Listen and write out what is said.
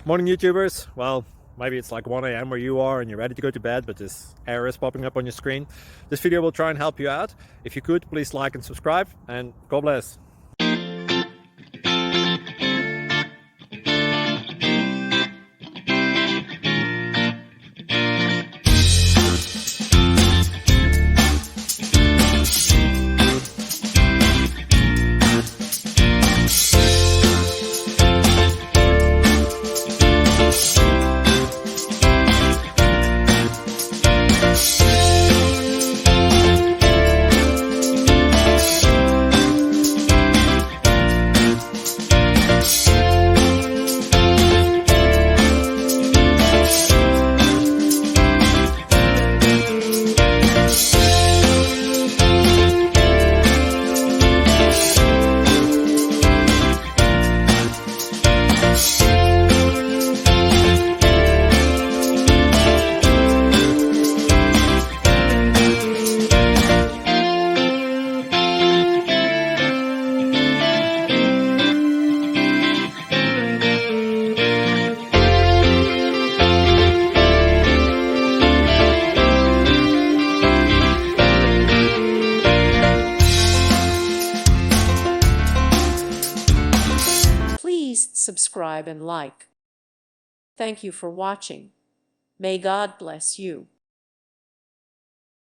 Morning YouTubers. Well, maybe it's like 1 a.m. where you are and you're ready to go to bed, but this error is popping up on your screen. This video will try and help you out. If you could, please like and subscribe, and God bless. Please subscribe and like. Thank you for watching. May God bless you.